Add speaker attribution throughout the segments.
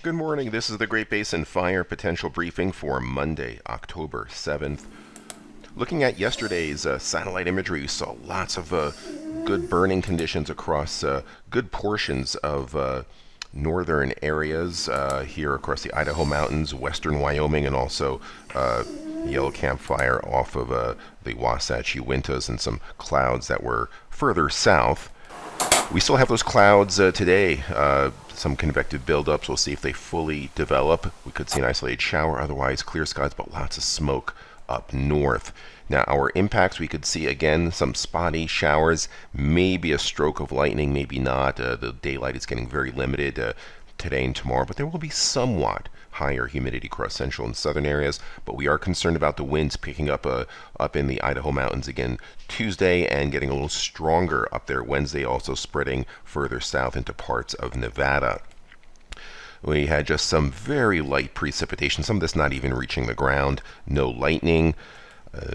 Speaker 1: Good morning. This is the Great Basin Fire Potential Briefing for Monday, October 7th. Looking at yesterday's satellite imagery, we saw lots of good burning conditions across good portions of northern areas here across the Idaho Mountains, western Wyoming, and also yellow campfire off of the Wasatch Uintas and some clouds that were further south. We still have those clouds today, some convective buildups. We'll see if they fully develop. We could see an isolated shower, otherwise clear skies, but lots of smoke up north. Now, our impacts, we could see again some spotty showers, maybe a stroke of lightning, maybe not. The daylight is getting very limited today and tomorrow, but there will be somewhat higher humidity across central and southern areas. But we are concerned about the winds picking up in the Idaho Mountains again Tuesday and getting a little stronger up there Wednesday, also spreading further south into parts of Nevada. We had just some very light precipitation, some of this not even reaching the ground, no lightning.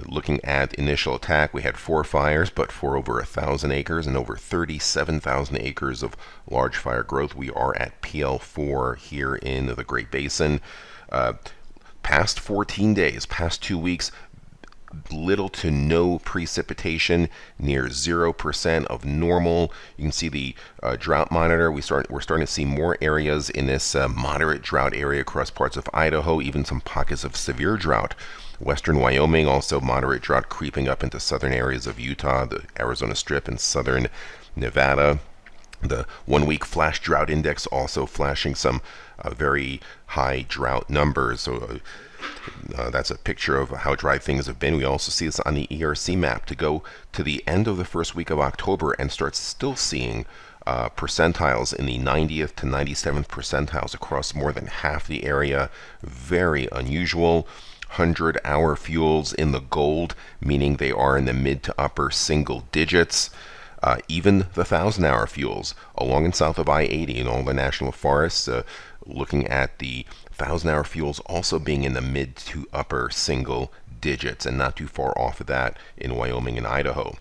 Speaker 1: Looking at initial attack, we had 4 fires, but for over 1,000 acres and over 37,000 acres of large fire growth. We are at PL4 here in the Great Basin. Past 14 days, past 2 weeks, little to no precipitation, near 0% of normal. You can see the drought monitor. We're starting to see more areas in this moderate drought area across parts of Idaho, even some pockets of severe drought. Western Wyoming, also moderate drought creeping up into southern areas of Utah, the Arizona Strip, and southern Nevada. The 1-week flash drought index also flashing some very high drought numbers. So that's a picture of how dry things have been. We also see this on the ERC map to go to the end of the first week of October and start still seeing percentiles in the 90th to 97th percentiles across more than half the area. Very unusual. 100-hour fuels in the gold, meaning they are in the mid to upper single digits. Even the 1,000-hour fuels along and south of I-80 in all the national forests, looking at the 1,000-hour fuels also being in the mid to upper single digits, and not too far off of that in Wyoming and Idaho.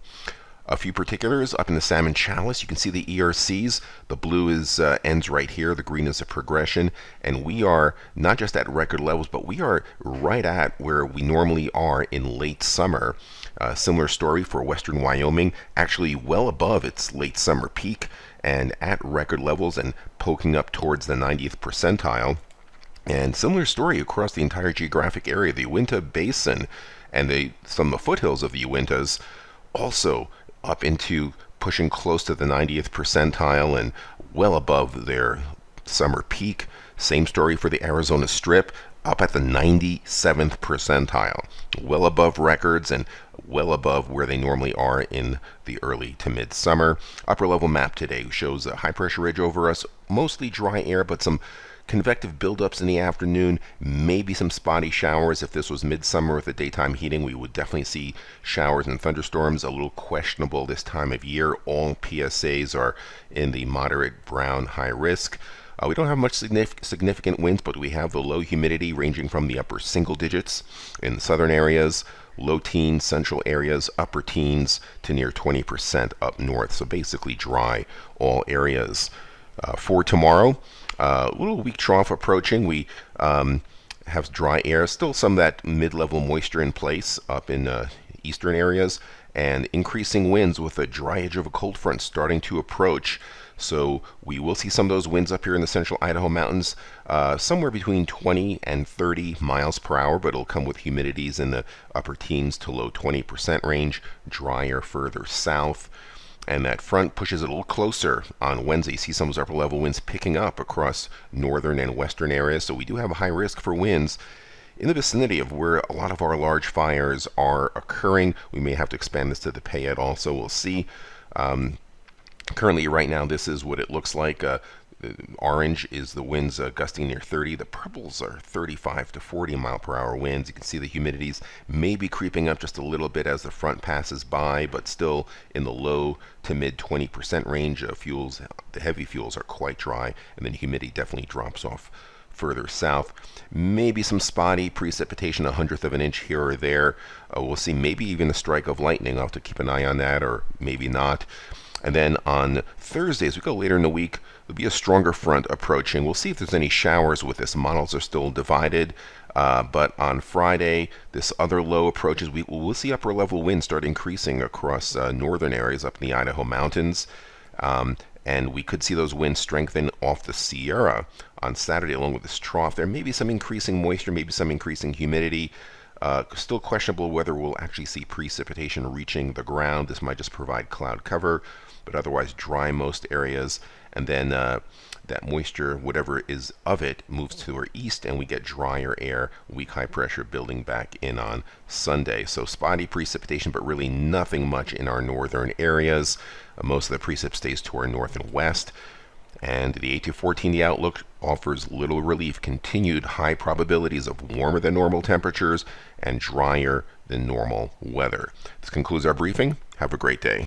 Speaker 1: A few particulars up in the Salmon Chalice. You can see the ERCs. The blue is ends right here. The green is a progression. And we are not just at record levels, but we are right at where we normally are in late summer. Similar story for western Wyoming, actually well above its late summer peak and at record levels and poking up towards the 90th percentile. And similar story across the entire geographic area. The Uinta Basin and some of the foothills of the Uintas also up into pushing close to the 90th percentile and well above their summer peak. Same story for the Arizona Strip, up at the 97th percentile, well above records and well above where they normally are in the early to mid-summer. Upper level map today shows a high pressure ridge over us, mostly dry air, but some convective buildups in the afternoon, maybe some spotty showers. If this was midsummer with the daytime heating, we would definitely see showers and thunderstorms. A little questionable this time of year. All PSAs are in the moderate brown high risk. We don't have much significant winds, but we have the low humidity ranging from the upper single digits in the southern areas, low teens, central areas, upper teens to near 20% up north. So basically dry all areas. For tomorrow, little weak trough approaching. We have dry air, still some of that mid-level moisture in place up in eastern areas, and increasing winds with a dry edge of a cold front starting to approach. So we will see some of those winds up here in the central Idaho Mountains, somewhere between 20 and 30 miles per hour, but it'll come with humidities in the upper teens to low 20% range, drier further south. And that front pushes it a little closer on Wednesday. You see some of those upper level winds picking up across northern and western areas. So we do have a high risk for winds in the vicinity of where a lot of our large fires are occurring. We may have to expand this to the Payette also. We'll see. Currently, right now, this is what it looks like. Orange is the winds gusting near 30. The purples are 35 to 40 mile per hour winds. You can see the humidities may be creeping up just a little bit as the front passes by, but still in the low to mid 20% range. Fuels, the heavy fuels are quite dry, and then humidity definitely drops off further south. Maybe some spotty precipitation, 1/100th of an inch here or there. We'll see maybe even a strike of lightning. I'll have to keep an eye on that, or maybe not. And then on Thursday, as we go later in the week, there'll be a stronger front approaching. We'll see if there's any showers with this. Models are still divided. But on Friday, this other low approaches. We'll see upper level winds start increasing across northern areas up in the Idaho mountains. And we could see those winds strengthen off the Sierra on Saturday along with this trough. There may be some increasing moisture, maybe some increasing humidity. Still questionable whether we'll actually see precipitation reaching the ground. This might just provide cloud cover, but otherwise dry most areas. And then that moisture, whatever is of it, moves to our east and we get drier air, weak high pressure building back in on Sunday. So spotty precipitation, but really nothing much in our northern areas. Most of the precip stays to our north and west. And the 8 to 14, the outlook offers little relief. Continued high probabilities of warmer than normal temperatures and drier than normal weather. This concludes our briefing. Have a great day.